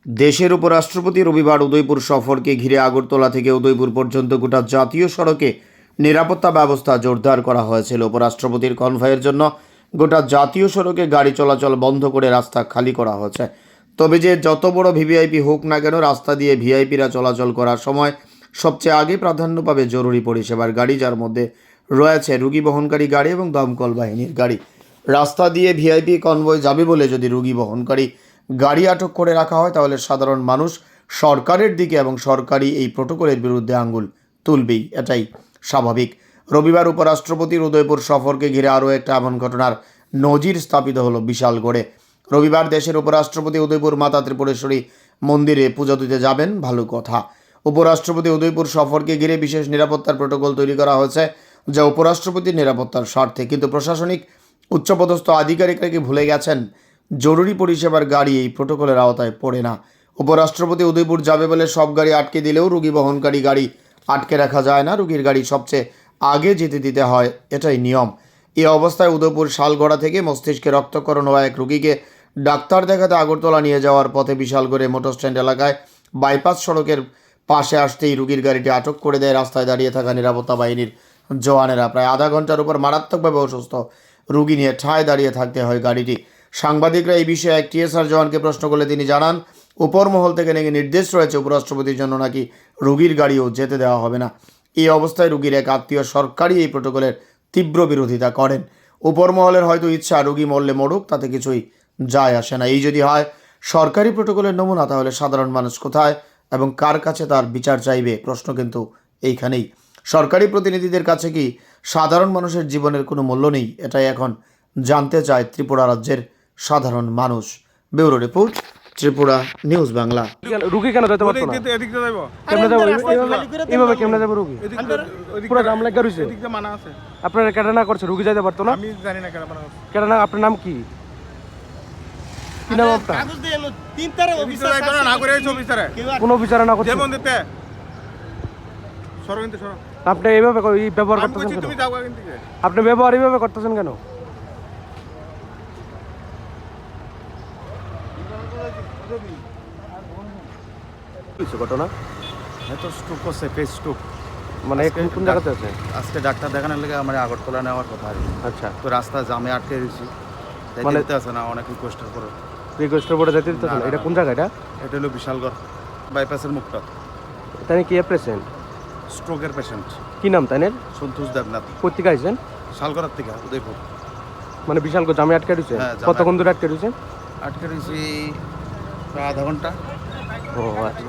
দেশের উপরাষ্ট্রপতি রবিবার উদয়পুর সফরকে ঘিরে আগরতলা থেকে উদয়পুর পর্যন্ত গোটা জাতীয় সড়কে নিরাপত্তা ব্যবস্থা জোরদার করা হয়েছিল। উপরাষ্ট্রপতির কনভয়ের জন্য গোটা জাতীয় সড়কে গাড়ি চলাচল বন্ধ করে রাস্তা খালি করা হয়েছে। তবে যে যত বড় ভিভিআইপি হোক না কেন, রাস্তা দিয়ে ভিআইপিরা চলাচল করার সময় সবচেয়ে আগে প্রাধান্য পাবে জরুরি পরিষেবার গাড়ি, যার মধ্যে রয়েছে রুগী বহনকারী গাড়ি এবং দমকল বাহিনীর গাড়ি। রাস্তা দিয়ে ভিআইপি কনভয় যাবে বলে যদি রুগী বহনকারী গাড়ি আটক করে রাখা হয়, তাহলে সাধারণ মানুষ সরকারের দিকে এবং সরকারি এই প্রোটোকলের বিরুদ্ধে আঙ্গুল তুলবেই, এটাই স্বাভাবিক। রবিবার উপরাষ্ট্রপতির উদয়পুর সফরকে ঘিরে আরও একটা এমন ঘটনার নজির স্থাপিত হলো বিশালগড়ে। রবিবার দেশের উপরাষ্ট্রপতি উদয়পুর মাতা ত্রিপুরেশ্বরী মন্দিরে পুজো দিতে যাবেন, ভালো কথা। উপরাষ্ট্রপতি উদয়পুর সফরকে ঘিরে বিশেষ নিরাপত্তার প্রোটোকল তৈরি করা হয়েছে, যা উপরাষ্ট্রপতির নিরাপত্তার স্বার্থে। কিন্তু প্রশাসনিক উচ্চপদস্থ আধিকারিকরা কি ভুলে গেছেন, জরুরি পরিষেবার গাড়ি এই প্রোটোকলের আওতায় পড়ে না। উপরাষ্ট্রপতি উদয়পুর যাবে বলে সব গাড়ি আটকে দিলেও রুগী বহনকারী গাড়ি আটকে রাখা যায় না। রুগীর গাড়ি সবচেয়ে আগে যেতে দিতে হয়, এটাই নিয়ম। এই অবস্থায় উদয়পুর শালগড়া থেকে মস্তিষ্কে রক্তক্ষরণ হওয়া এক রুগীকে ডাক্তার দেখাতে আগরতলা নিয়ে যাওয়ার পথে বিশালগড়ে মোটর স্ট্যান্ড এলাকায় বাইপাস সড়কের পাশে আসতেই রুগীর গাড়িটি আটক করে দেয় রাস্তায় দাঁড়িয়ে থাকা নিরাপত্তা বাহিনীর জওয়ানেরা। প্রায় আধা ঘন্টার উপর মারাত্মকভাবে অসুস্থ রুগী নিয়ে ঠায় দাঁড়িয়ে থাকতে হয় গাড়িটি। সাংবাদিকরা এই বিষয়ে এক টিএসআর জওয়ানকে প্রশ্ন করলে তিনি জানান, উপর মহল থেকে নাকি নির্দেশ রয়েছে উপরাষ্ট্রপতির জন্য নাকি রুগীর গাড়িও যেতে দেওয়া হবে না। এই অবস্থায় রুগীর এক আত্মীয় সরকারি এই প্রোটোকলের তীব্র বিরোধিতা করেন। উপর মহলের হয়তো ইচ্ছা রুগী মরলে মরুক, তাতে কিছুই যায় আসে না। এই যদি হয় সরকারি প্রোটোকলের নমুনা, তাহলে সাধারণ মানুষ কোথায় এবং কার কাছে তার বিচার চাইবে? প্রশ্ন কিন্তু এইখানেই। সরকারি প্রতিনিধিদের কাছে কি সাধারণ মানুষের জীবনের কোনো মূল্য নেই? এটাই এখন জানতে চায় ত্রিপুরা রাজ্যের সাধারণ মানুষ। Bureau report, Tripura news Bangla. রুগী কেন যেতে পারতো না? এদিক দিয়ে যাইবো কেমনে যাবো? এইভাবে কেমনে যাবো রুগী? পুরো জাম লাগা রইছে। এদিক দিয়ে মানা আছে। আপনারা কেটে না করছে, রুগী যেতে পারতো না? আমি জানি না কেন মানা আছে। কেটে না, আপনার নাম কি? কি নাম আপনার? কাগজ দিয়ে এলো তিন তারে অফিসার অফিসার না করে আইছে অফিসারে। কোনো বিচার না করছে। যে মন্দিরতে সরো কিন্তু সরো। আপনি এইভাবে এই ব্যবহার আমি করতেছেন কইছি কেন? তুমি যাও কিন্তু থেকে। আপনি ব্যবহার এইভাবে করতেছেন কেন? কিছু ঘটনা হয়তো স্ট্রোক করছে, ফেস স্ট্রোক। মানে কোন জায়গাতে আছে? আজকে ডাক্তার দেখানোর লেগে আমার আগরতলা নেওয়ার কথা আর কি। আচ্ছা, তো রাস্তা জামে আটকে দিয়েছি, মানে দেখতে আছে না, অনেক রিকোয়েস্টের পরে। রিকোয়েস্টের পরে যেতে দিতেছেন? না, এটা না, কোন জায়গা? এটা এটা হলো বিশালগড় বাইপাসের মুখটা। তাই কি পেশেন্ট? স্ট্রোকের পেশেন্ট। কি নাম তাই? সন্তোষ দেবনাথ। পত্রিকা আইছেন? শালগড়ার থেকে উদয়পুর। মানে বিশাল জামে আটকে দিয়েছে? হ্যাঁ, জামে কতক্ষণ ধরে আটকে দিয়েছে? আটকে দিয়েছি প্রায় আধা ঘন্টা। ও আচ্ছা।